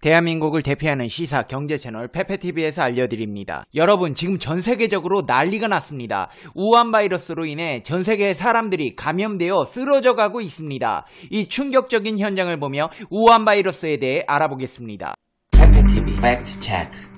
대한민국을 대표하는 시사 경제 채널 페페TV에서 알려드립니다. 여러분, 지금 전 세계적으로 난리가 났습니다. 우한 바이러스로 인해 전 세계의 사람들이 감염되어 쓰러져 가고 있습니다. 이 충격적인 현장을 보며 우한 바이러스에 대해 알아보겠습니다. 페페TV 팩트 체크.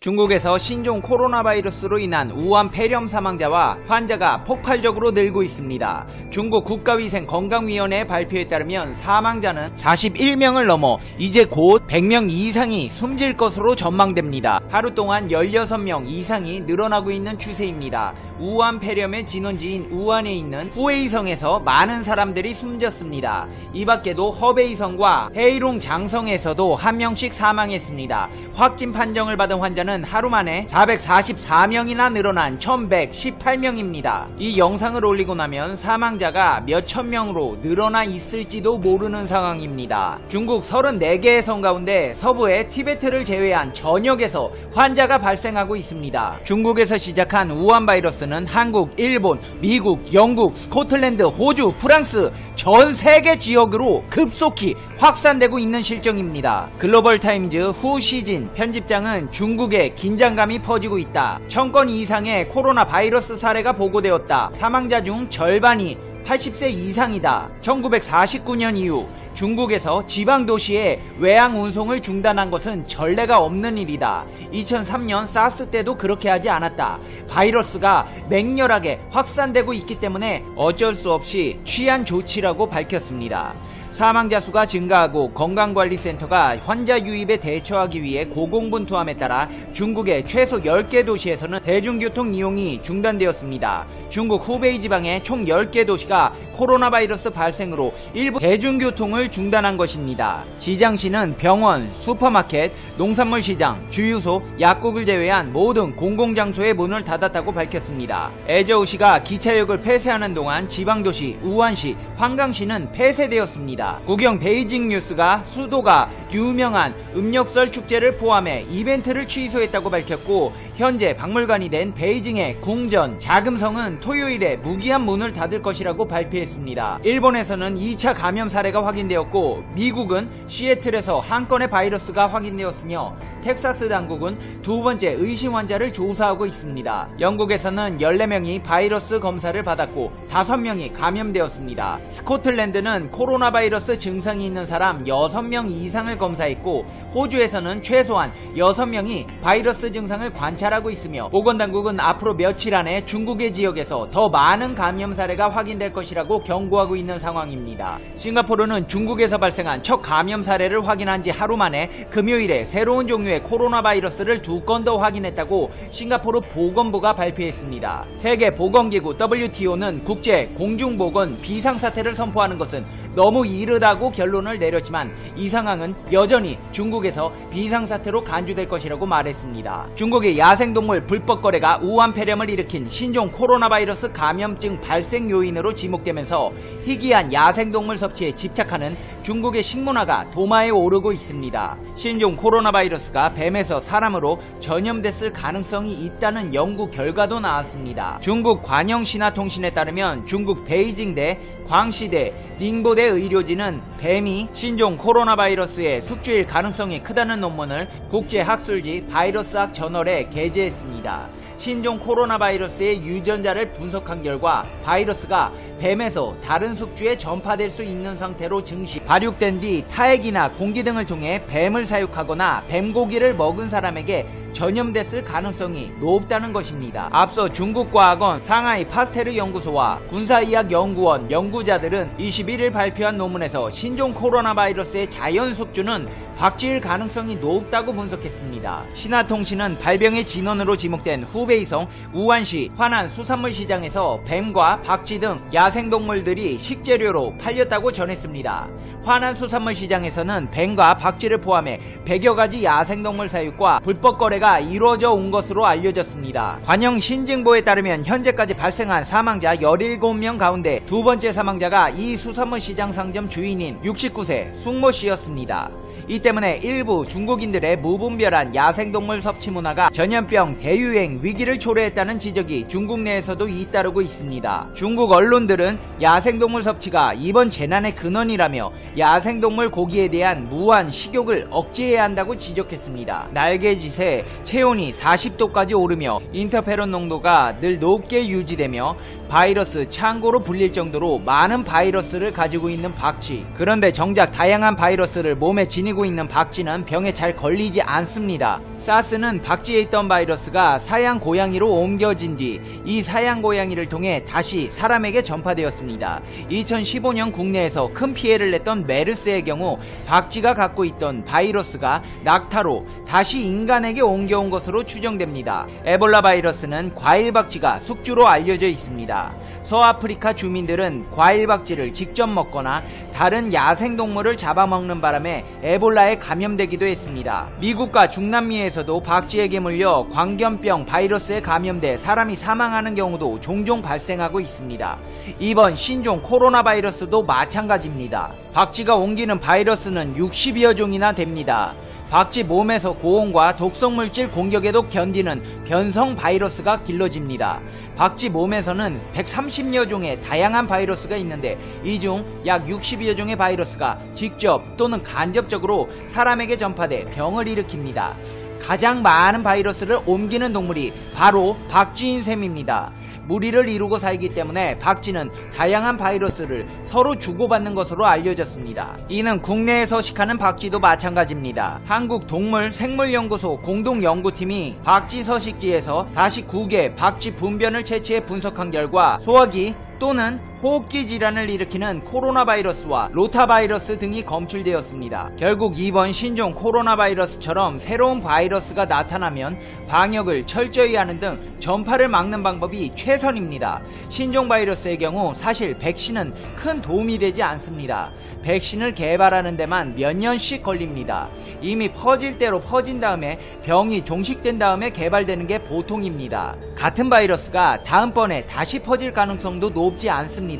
중국에서 신종 코로나 바이러스로 인한 우한 폐렴 사망자와 환자가 폭발적으로 늘고 있습니다. 중국 국가위생건강위원회 발표에 따르면 사망자는 41명을 넘어 이제 곧 100명 이상이 숨질 것으로 전망됩니다. 하루 동안 16명 이상이 늘어나고 있는 추세입니다. 우한 폐렴의 진원지인 우한에 있는 후웨이성에서 많은 사람들이 숨졌습니다. 이 밖에도 허베이성과 헤이롱 장성에서도 한 명씩 사망했습니다. 확진 판정을 받은 환자는 하루 만에 444명이나 늘어난 1118명입니다. 이 영상을 올리고 나면 사망자가 몇천 명으로 늘어나 있을지도 모르는 상황입니다. 중국 34개의 성 가운데 서부의 티베트를 제외한 전역에서 환자가 발생하고 있습니다. 중국에서 시작한 우한 바이러스는 한국, 일본, 미국, 영국, 스코틀랜드, 호주, 프랑스 전 세계 지역으로 급속히 확산되고 있는 실정입니다. 글로벌타임즈 후시진 편집장은 중국에 긴장감이 퍼지고 있다. 1000건 이상의 코로나 바이러스 사례가 보고되었다. 사망자 중 절반이 80세 이상이다. 1949년 이후 중국에서 지방도시의 외항 운송을 중단한 것은 전례가 없는 일이다. 2003년 사스 때도 그렇게 하지 않았다. 바이러스가 맹렬하게 확산되고 있기 때문에 어쩔 수 없이 취한 조치라고 밝혔습니다. 사망자 수가 증가하고 건강관리센터가 환자 유입에 대처하기 위해 고공분투함에 따라 중국의 최소 10개 도시에서는 대중교통 이용이 중단되었습니다. 중국 후베이 지방의 총 10개 도시가 코로나 바이러스 발생으로 일부 대중교통을 중단한 것입니다. 지장시는 병원, 슈퍼마켓, 농산물 시장, 주유소, 약국을 제외한 모든 공공장소의 문을 닫았다고 밝혔습니다. 애저우시가 기차역을 폐쇄하는 동안 지방도시 우한시, 황강시는 폐쇄되었습니다. 국영 베이징 뉴스가 수도가 유명한 음력설 축제를 포함해 이벤트를 취소했다고 밝혔고, 현재 박물관이 된 베이징의 궁전 자금성은 토요일에 무기한 문을 닫을 것이라고 발표했습니다. 일본에서는 2차 감염 사례가 확인되었고, 미국은 시애틀에서 한 건의 바이러스가 확인되었으며 텍사스 당국은 두 번째 의심 환자를 조사하고 있습니다. 영국에서는 14명이 바이러스 검사를 받았고 5명이 감염되었습니다. 스코틀랜드는 코로나 바이러스 증상이 있는 사람 6명 이상을 검사했고, 호주에서는 최소한 6명이 바이러스 증상을 관찰하고 있으며 보건당국은 앞으로 며칠 안에 중국의 지역에서 더 많은 감염 사례가 확인될 것이라고 경고하고 있는 상황입니다. 싱가포르는 중국에서 발생한 첫 감염 사례를 확인한 지 하루 만에 금요일에 새로운 종류의 코로나 바이러스를 2건 더 확인했다고 싱가포르 보건부가 발표했습니다. 세계보건기구 WTO는 국제 공중보건 비상사태를 선포하는 것은 너무 이르다고 결론을 내렸지만 이 상황은 여전히 중국에서 비상사태로 간주될 것이라고 말했습니다. 중국의 야생동물 불법 거래가 우한 폐렴을 일으킨 신종 코로나 바이러스 감염증 발생 요인으로 지목되면서 희귀한 야생동물 섭취에 집착하는 중국의 식문화가 도마에 오르고 있습니다. 신종 코로나 바이러스가 뱀에서 사람으로 전염됐을 가능성이 있다는 연구 결과도 나왔습니다. 중국 관영신화통신에 따르면 중국 베이징대, 광시대, 닝보대 의료진은 뱀이 신종 코로나 바이러스의 숙주일 가능성이 크다는 논문을 국제학술지 바이러스학 저널에 게재했습니다. 신종 코로나 바이러스의 유전자를 분석한 결과 바이러스가 뱀에서 다른 숙주에 전파될 수 있는 상태로 증시 발육된 뒤 타액이나 공기 등을 통해 뱀을 사육하거나 뱀고기를 먹은 사람에게 전염됐을 가능성이 높다는 것입니다. 앞서 중국과학원 상하이 파스테르 연구소와 군사의학연구원 연구자들은 21일 발표한 논문에서 신종 코로나 바이러스의 자연 숙주는 박쥐일 가능성이 높다고 분석했습니다. 신화통신은 발병의 진원으로 지목된 후베이성 우한시 화난 수산물 시장에서 뱀과 박쥐 등 야생동물들이 식재료로 팔렸다고 전했습니다. 화난 수산물 시장에서는 뱀과 박쥐를 포함해 100여 가지 야생동물 사육과 불법 거래가 이루어져 온 것으로 알려졌습니다. 관영 신징보에 따르면 현재까지 발생한 사망자 17명 가운데 두 번째 사망자가 이 수산물 시장 상점 주인인 69세 숙모 씨였습니다. 이 때문에 일부 중국인들의 무분별한 야생동물 섭취 문화가 전염병 대유행 위기를 초래했다는 지적이 중국 내에서도 잇따르고 있습니다. 중국 언론들은 야생동물 섭취가 이번 재난의 근원이라며 야생동물 고기에 대한 무한 식욕을 억제해야 한다고 지적했습니다. 날개짓에 체온이 40도까지 오르며 인터페론 농도가 늘 높게 유지되며 바이러스 창고로 불릴 정도로 많은 바이러스를 가지고 있는 박쥐. 그런데 정작 다양한 바이러스를 몸에 지니고 있는 박쥐는 병에 잘 걸리지 않습니다. 사스는 박쥐에 있던 바이러스가 사양 고양이로 옮겨진 뒤 이 사양 고양이를 통해 다시 사람에게 전파되었습니다. 2015년 국내에서 큰 피해를 냈던 메르스의 경우 박쥐가 갖고 있던 바이러스가 낙타로 다시 인간에게 옮겨온 것으로 추정됩니다. 에볼라 바이러스는 과일박쥐가 숙주로 알려져 있습니다. 서아프리카 주민들은 과일박쥐를 직접 먹거나 다른 야생동물을 잡아먹는 바람에 에볼라에 감염되기도 했습니다. 미국과 중남미에서도 박쥐에게 물려 광견병 바이러스에 감염돼 사람이 사망하는 경우도 종종 발생하고 있습니다. 이번 신종 코로나 바이러스도 마찬가지입니다. 박쥐가 옮기는 바이러스는 60여 종이나 됩니다. 박쥐 몸에서 고온과 독성물질 공격에도 견디는 변성 바이러스가 길러집니다. 박쥐 몸에서는 130여 종의 다양한 바이러스가 있는데 이 중 약 60여 종의 바이러스가 직접 또는 간접적으로 사람에게 전파돼 병을 일으킵니다. 가장 많은 바이러스를 옮기는 동물이 바로 박쥐인 셈입니다. 무리를 이루고 살기 때문에 박쥐는 다양한 바이러스를 서로 주고받는 것으로 알려졌습니다. 이는 국내에 서식하는 박쥐도 마찬가지입니다. 한국동물생물연구소 공동연구팀이 박쥐 서식지에서 49개 박쥐 분변을 채취해 분석한 결과 소화기 또는 호흡기 질환을 일으키는 코로나 바이러스와 로타 바이러스 등이 검출되었습니다. 결국 이번 신종 코로나 바이러스처럼 새로운 바이러스가 나타나면 방역을 철저히 하는 등 전파를 막는 방법이 최선입니다. 신종 바이러스의 경우 사실 백신은 큰 도움이 되지 않습니다. 백신을 개발하는 데만 몇 년씩 걸립니다. 이미 퍼질 대로 퍼진 다음에 병이 종식된 다음에 개발되는 게 보통입니다. 같은 바이러스가 다음번에 다시 퍼질 가능성도 높지 않습니다.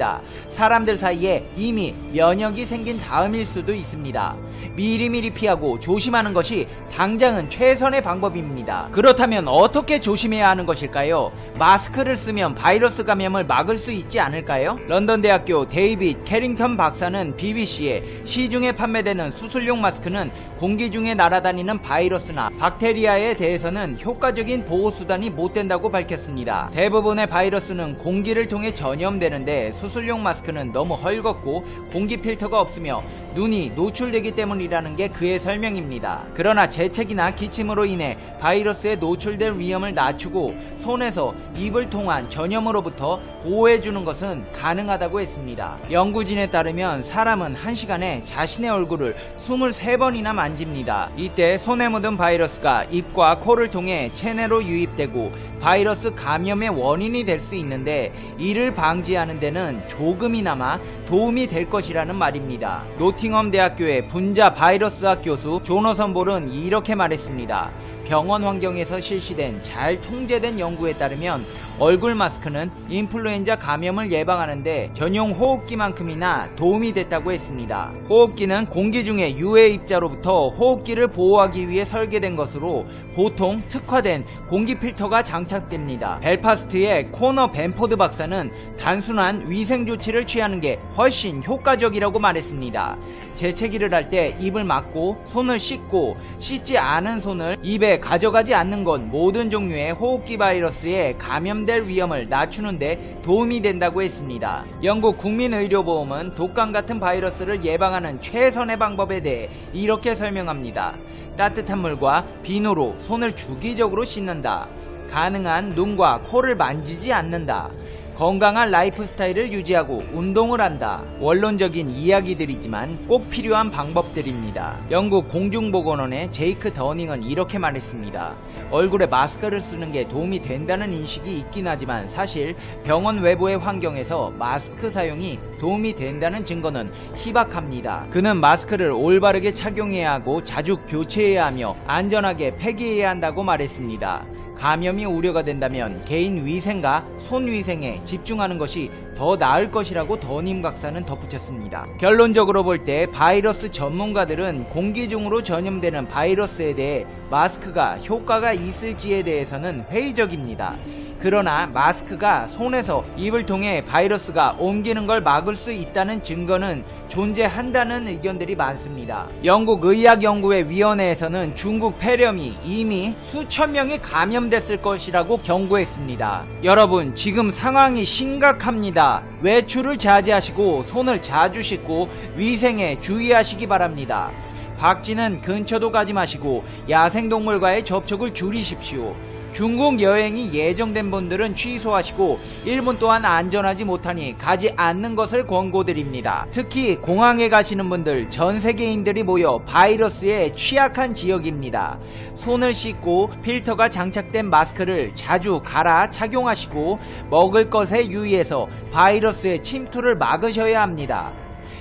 사람들 사이에 이미 면역이 생긴 다음일 수도 있습니다. 미리미리 피하고 조심하는 것이 당장은 최선의 방법입니다. 그렇다면 어떻게 조심해야 하는 것일까요? 마스크를 쓰면 바이러스 감염을 막을 수 있지 않을까요? 런던 대학교 데이빗 캐링턴 박사는 BBC에 시중에 판매되는 수술용 마스크는 공기 중에 날아다니는 바이러스나 박테리아에 대해서는 효과적인 보호수단이 못 된다고 밝혔습니다. 대부분의 바이러스는 공기를 통해 전염되는데 수술용 마스크는 너무 헐겁고 공기 필터가 없으며 눈이 노출되기 때문이라는 게 그의 설명입니다. 그러나 재채기나 기침으로 인해 바이러스에 노출될 위험을 낮추고 손에서 입을 통한 전염으로부터 보호해주는 것은 가능하다고 했습니다. 연구진에 따르면 사람은 1시간에 자신의 얼굴을 23번이나 만집니다. 이때 손에 묻은 바이러스가 입과 코를 통해 체내로 유입되고 바이러스 감염의 원인이 될 수 있는데 이를 방지하는 데는 조금이나마 도움이 될 것이라는 말입니다. 노팅엄 대학교의 분자 바이러스학 교수 조너선 볼은 이렇게 말했습니다. 병원 환경에서 실시된 잘 통제된 연구에 따르면 얼굴 마스크는 인플루엔자 감염을 예방하는데 전용 호흡기만큼이나 도움이 됐다고 했습니다. 호흡기는 공기 중에 유해 입자로부터 호흡기를 보호하기 위해 설계된 것으로 보통 특화된 공기 필터가 장착됩니다. 벨파스트의 코너 벤포드 박사는 단순한 위생 조치를 취하는 게 훨씬 효과적이라고 말했습니다. 재채기를 할 때 입을 막고 손을 씻고 씻지 않은 손을 입에 가져가지 않는 건 모든 종류의 호흡기 바이러스에 감염될 위험을 낮추는데 도움이 된다고 했습니다. 영국 국민의료보험은 독감 같은 바이러스를 예방하는 최선의 방법에 대해 이렇게 설명합니다. 따뜻한 물과 비누로 손을 주기적으로 씻는다. 가능한 눈과 코를 만지지 않는다. 건강한 라이프 스타일을 유지하고 운동을 한다. 원론적인 이야기들이지만 꼭 필요한 방법들입니다. 영국 공중보건원의 제이크 더닝은 이렇게 말했습니다. 얼굴에 마스크를 쓰는 게 도움이 된다는 인식이 있긴 하지만 사실 병원 외부의 환경에서 마스크 사용이 도움이 된다는 증거는 희박합니다. 그는 마스크를 올바르게 착용해야 하고 자주 교체해야 하며 안전하게 폐기해야 한다고 말했습니다. 감염이 우려가 된다면 개인 위생과 손 위생에 집중하는 것이 더 나을 것이라고 더님 박사는 덧붙였습니다. 결론적으로 볼 때 바이러스 전문가들은 공기 중으로 전염되는 바이러스에 대해 마스크가 효과가 있을지에 대해서는 회의적입니다. 그러나 마스크가 손에서 입을 통해 바이러스가 옮기는 걸 막을 수 있다는 증거는 존재한다는 의견들이 많습니다. 영국 의학연구회 위원회에서는 중국 폐렴이 이미 수천 명이 감염됐을 것이라고 경고했습니다. 여러분, 지금 상황이 심각합니다. 외출을 자제하시고 손을 자주 씻고 위생에 주의하시기 바랍니다. 박쥐는 근처도 가지 마시고 야생동물과의 접촉을 줄이십시오. 중국 여행이 예정된 분들은 취소하시고 일본 또한 안전하지 못하니 가지 않는 것을 권고드립니다. 특히 공항에 가시는 분들, 전 세계인들이 모여 바이러스에 취약한 지역입니다. 손을 씻고 필터가 장착된 마스크를 자주 갈아 착용하시고 먹을 것에 유의해서 바이러스의 침투를 막으셔야 합니다.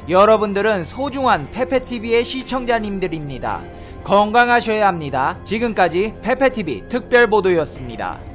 여러분들은 소중한 페페TV의 시청자님들입니다. 건강하셔야 합니다. 지금까지 페페TV 특별보도였습니다.